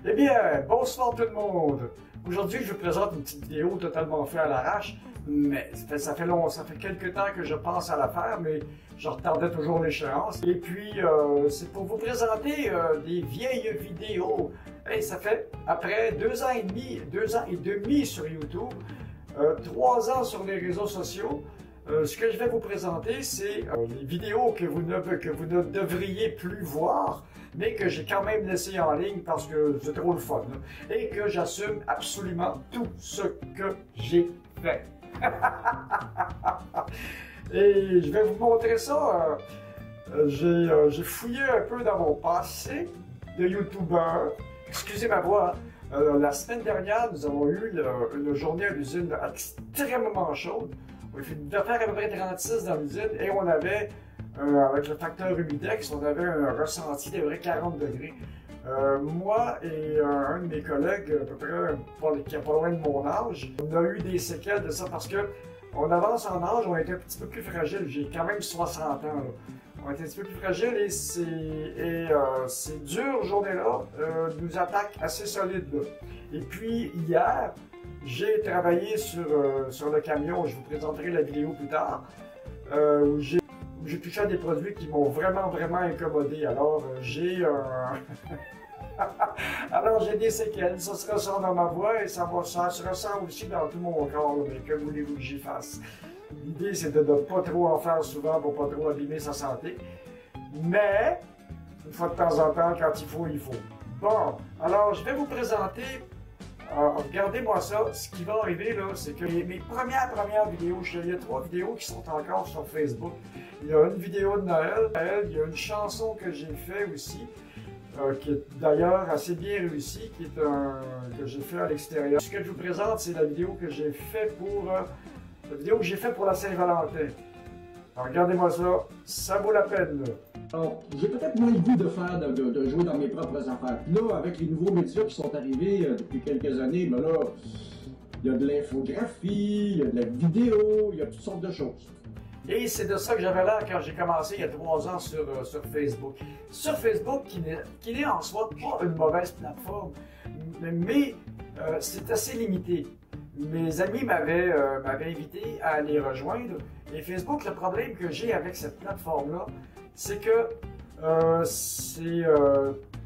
Eh bien, bonsoir tout le monde! Aujourd'hui, je vous présente une petite vidéo totalement faite à l'arrache, mais ça fait quelques temps que je pense à la faire, mais je retardais toujours l'échéance. Et puis, c'est pour vous présenter des vieilles vidéos. Et ça fait après 2 ans et demi, 2 ans et demi sur YouTube, 3 ans sur les réseaux sociaux. Ce que je vais vous présenter, c'est les vidéos que vous ne devriez plus voir, mais que j'ai quand même laissé en ligne parce que c'est trop le fun, là, et que j'assume absolument tout ce que j'ai fait. Et je vais vous montrer ça. J'ai fouillé un peu dans mon passé de YouTuber. Excusez ma voix. La semaine dernière, nous avons eu une journée à l'usine extrêmement chaude. Il devait faire à peu près 36 dans l'usine et on avait, avec le facteur humidex, on avait un ressenti d'à peu près 40 degrés. Moi et un de mes collègues, à peu près qui est pas loin de mon âge, on a eu des séquelles de ça parce que on avance en âge, on était un petit peu plus fragile. J'ai quand même 60 ans. Là. On était un petit peu plus fragile et ces dures journées-là nous attaquent assez solide. Là. Et puis hier, j'ai travaillé sur le camion, je vous présenterai la vidéo plus tard, où j'ai touché à des produits qui m'ont vraiment incommodé. Alors j'ai alors j'ai des séquelles, ça se ressent dans ma voix et ça se ressent aussi dans tout mon corps, mais que voulez-vous que j'y fasse? L'idée c'est de ne pas trop en faire souvent pour pas trop abîmer sa santé, mais une fois de temps en temps, quand il faut, il faut. Bon, alors je vais vous présenter. Regardez-moi ça, ce qui va arriver là, c'est que mes premières vidéos, il y a 3 vidéos qui sont encore sur Facebook. Il y a une vidéo de Noël, il y a une chanson que j'ai fait aussi, qui est d'ailleurs assez bien réussie, que j'ai fait à l'extérieur. Ce que je vous présente, c'est la vidéo que j'ai fait pour la Saint-Valentin. Regardez-moi ça, ça vaut la peine là. Alors, j'ai peut-être moins le goût de jouer dans mes propres affaires. Là, avec les nouveaux médias qui sont arrivés depuis quelques années, ben là, il y a de l'infographie, il y a de la vidéo, il y a toutes sortes de choses. Et c'est de ça que j'avais l'air quand j'ai commencé il y a 3 ans sur Facebook. Sur Facebook, qui n'est en soi pas une mauvaise plateforme, mais c'est assez limité. Mes amis m'avaient invité à les rejoindre. Et Facebook, le problème que j'ai avec cette plateforme-là, c'est que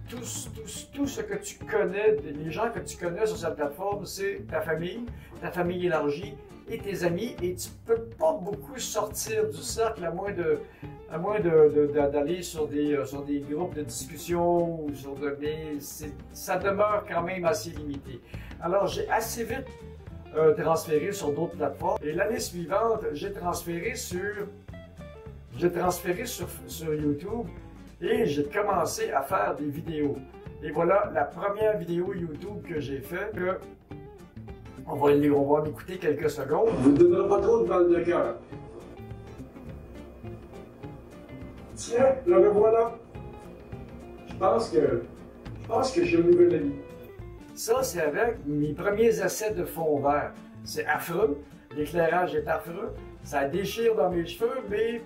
tout ce que tu connais, les gens que tu connais sur cette plateforme, c'est ta famille élargie et tes amis, et tu peux pas beaucoup sortir du cercle à moins d'aller sur des groupes de discussion ou mais ça demeure quand même assez limité. Alors j'ai assez vite transféré sur d'autres plateformes et l'année suivante j'ai transféré sur YouTube et j'ai commencé à faire des vidéos. Et voilà la première vidéo YouTube que j'ai faite. On va en écouter quelques secondes. Vous ne donnerez pas trop de mal de cœur. Tiens, le revoilà. Je pense que j'ai un nouvel ami. Ça, c'est avec mes premiers essais de fond vert. C'est affreux. L'éclairage est affreux. Ça déchire dans mes cheveux, mais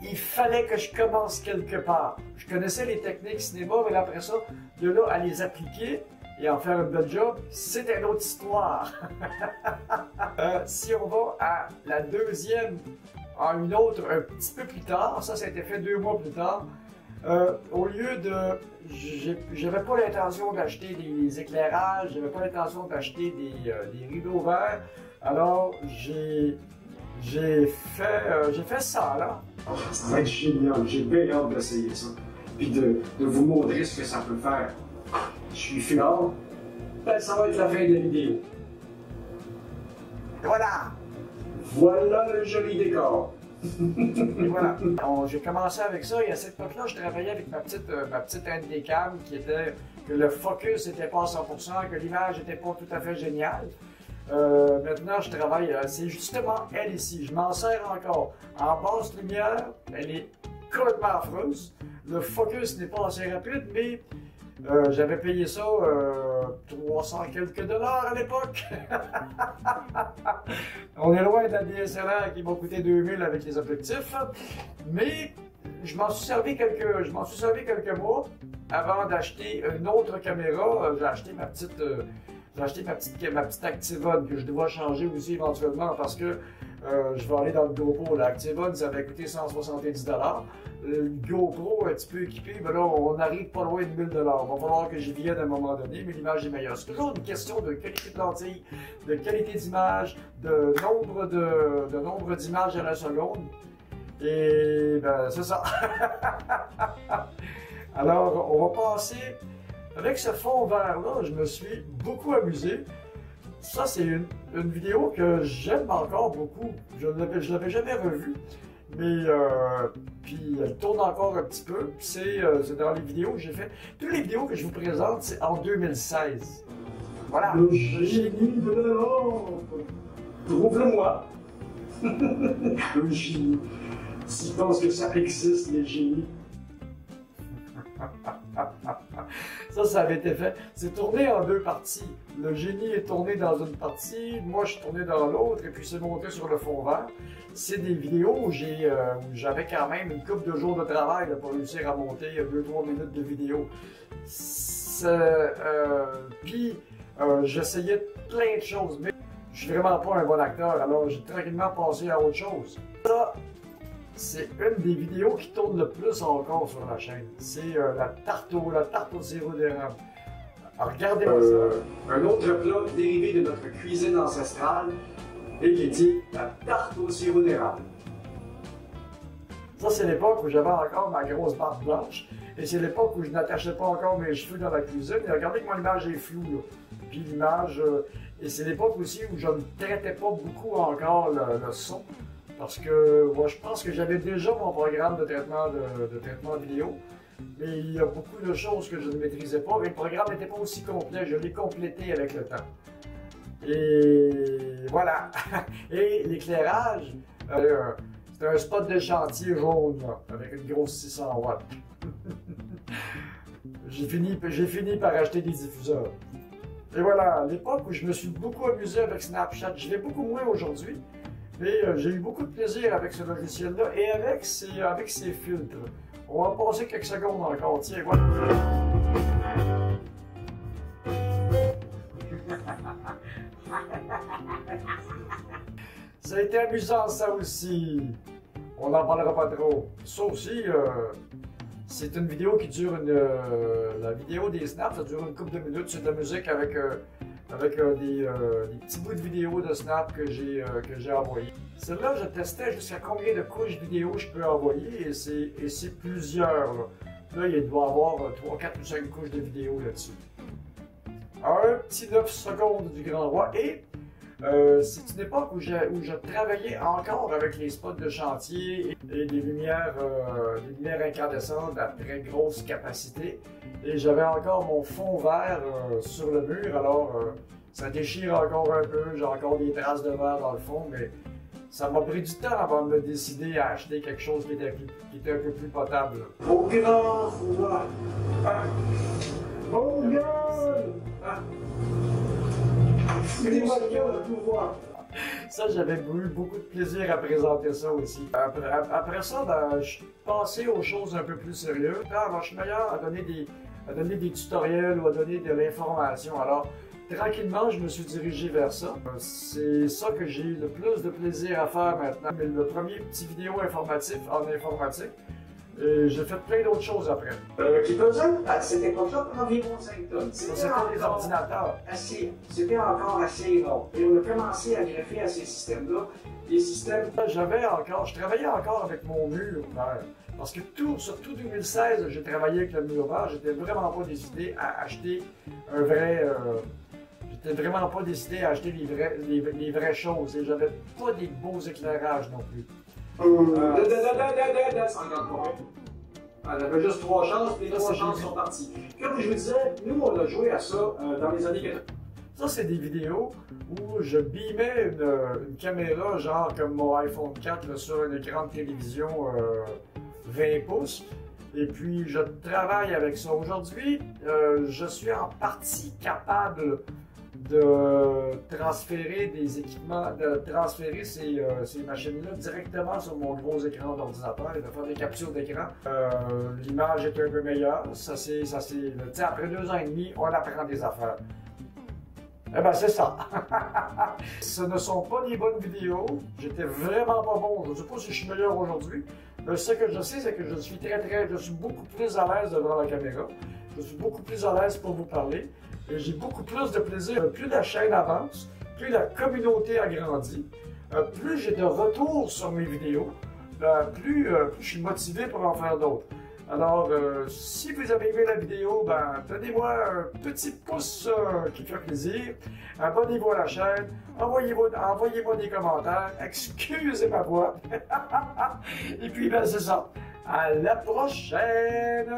il fallait que je commence quelque part. Je connaissais les techniques cinéma, mais après ça, de là à les appliquer et en faire une belle job, c'est une autre histoire. Si on va à la deuxième, une autre un petit peu plus tard, ça a été fait 2 mois plus tard, au lieu de... J'avais pas l'intention d'acheter des éclairages, j'avais pas l'intention d'acheter des rideaux verts, alors j'ai fait ça là. Ça va être génial, j'ai bien hâte d'essayer ça, puis de vous montrer ce que ça peut faire. Je suis fier. Ben, ça va être la fin de la vidéo. Voilà! Voilà le joli décor. Et voilà. J'ai commencé avec ça et à cette époque-là, je travaillais avec ma petite handicam qui était que le focus n'était pas à 100%, que l'image n'était pas tout à fait géniale. Maintenant, je travaille, c'est justement elle ici. Je m'en sers encore. En basse lumière, elle est complètement affreuse. Le focus n'est pas assez rapide, mais j'avais payé ça 300 quelques dollars à l'époque. On est loin de la DSLR qui m'a coûté 2000 avec les objectifs, mais je m'en suis servi quelques mois avant d'acheter une autre caméra, j'ai acheté ma petite Activon que je dois changer aussi éventuellement parce que je vais aller dans le GoPro. La Activon, ça va coûter 170 $. Le GoPro un petit peu équipé, ben là, on arrive pas loin de 1000 $. Il va falloir que j'y vienne à un moment donné, mais l'image est meilleure. C'est toujours une question de qualité de lentille, de qualité d'image, de nombre d'images à la seconde. Et ben, c'est ça. Alors, on va passer avec ce fond vert-là. Je me suis beaucoup amusé. Ça, c'est une vidéo que j'aime encore beaucoup. Je ne l'avais jamais revue. Mais, puis elle tourne encore un petit peu. C'est dans les vidéos que j'ai fait. Toutes les vidéos que je vous présente, c'est en 2016. Voilà. Le génie de la lampe. Trouve-le-moi. Le génie. Si tu penses que ça existe, les génies. Ça avait été fait. C'est tourné en deux parties. Le génie est tourné dans une partie, moi je suis tourné dans l'autre, et puis c'est monté sur le fond vert. C'est des vidéos où j'avais quand même une couple de jours de travail pour réussir à monter 2-3 minutes de vidéo. Puis j'essayais plein de choses, mais je suis vraiment pas un bon acteur, alors j'ai tranquillement passé à autre chose. Ça, c'est une des vidéos qui tourne le plus encore sur la chaîne. C'est la tarte au sirop d'érable. Regardez-moi ça. Un autre plat dérivé de notre cuisine ancestrale et qui dit la tarte au sirop d'érable. Ça, c'est l'époque où j'avais encore ma grosse barbe blanche. Et c'est l'époque où je n'attachais pas encore mes cheveux dans la cuisine. Et regardez que mon image est floue, là. Puis l'image... et c'est l'époque aussi où je ne traitais pas beaucoup encore le son. Parce que moi, je pense que j'avais déjà mon programme de traitement vidéo. Mais il y a beaucoup de choses que je ne maîtrisais pas. Mais le programme n'était pas aussi complet. Je l'ai complété avec le temps. Et voilà. Et l'éclairage, c'est un spot de chantier jaune, là, avec une grosse 600 watts. J'ai fini par acheter des diffuseurs. Et voilà, l'époque où je me suis beaucoup amusé avec Snapchat. Je l'ai beaucoup moins aujourd'hui. Mais j'ai eu beaucoup de plaisir avec ce logiciel-là et avec ses filtres. On va passer quelques secondes encore. Tiens, voilà. Ça a été amusant, ça aussi. On n'en parlera pas trop. Ça aussi, c'est une vidéo qui dure la vidéo des snaps, ça dure une couple de minutes. C'est de la musique avec des petits bouts de vidéo de snap que j'ai envoyé. Celle-là, je testais jusqu'à combien de couches vidéo je peux envoyer et c'est plusieurs. Là, il doit y avoir 3, 4 ou 5 couches de vidéo là-dessus. Un petit 9 secondes du Grand Roi et c'est une époque où je travaillais encore avec les spots de chantier et des lumières incandescentes à très grosse capacité. Et j'avais encore mon fond vert sur le mur, alors ça déchire encore un peu, j'ai encore des traces de verre dans le fond, mais ça m'a pris du temps avant de me décider à acheter quelque chose qui était un peu plus potable. Au grand roi! Au gueule! Mettez-moi le cœur de pouvoir! Ça, j'avais eu beaucoup de plaisir à présenter ça aussi. Après ça, ben, je suis passé aux choses un peu plus sérieuses. Alors, je suis meilleur à donner des tutoriels ou à donner de l'information. Alors, tranquillement, je me suis dirigé vers ça. C'est ça que j'ai le plus de plaisir à faire maintenant. Mais le premier petit vidéo informatif en informatique. J'ai fait plein d'autres choses après. Qui pesait à cette époque-là environ 5 tonnes. C'était des ordinateurs. C'était encore assez rond. Et on a commencé à greffer à ces systèmes-là des systèmes. Je travaillais encore avec mon mur vert. Parce que surtout 2016, j'ai travaillé avec le mur vert. J'étais vraiment pas décidé à acheter un vrai. J'étais vraiment pas décidé à acheter les vraies choses. Et j'avais pas des beaux éclairages non plus. Elle avait juste 3 chances, les 3 chances sont parties. Comme je vous disais, nous on a joué à ça dans les années 80. Ça, c'est des vidéos où je beamais une caméra, genre comme mon iPhone 4 là, sur un écran de télévision 20 pouces. Et puis, je travaille avec ça. Aujourd'hui, je suis en partie capable de transférer des équipements, de transférer ces machines-là directement sur mon gros écran d'ordinateur et de faire des captures d'écran. L'image est un peu meilleure. Après 2 ans et demi, on apprend des affaires. Eh ben c'est ça. Ce ne sont pas des bonnes vidéos. J'étais vraiment pas bon. Je ne sais pas si je suis meilleur aujourd'hui. Ce que je sais, c'est que je suis beaucoup plus à l'aise devant la caméra. Je suis beaucoup plus à l'aise pour vous parler. Et j'ai beaucoup plus de plaisir. Plus la chaîne avance, plus la communauté agrandit, plus j'ai de retours sur mes vidéos, plus je suis motivé pour en faire d'autres. Alors, si vous avez aimé la vidéo, ben, donnez-moi un petit pouce qui fait plaisir. Abonnez-vous à la chaîne. Envoyez-moi des commentaires. Excusez ma voix. Et puis, ben, c'est ça. À la prochaine!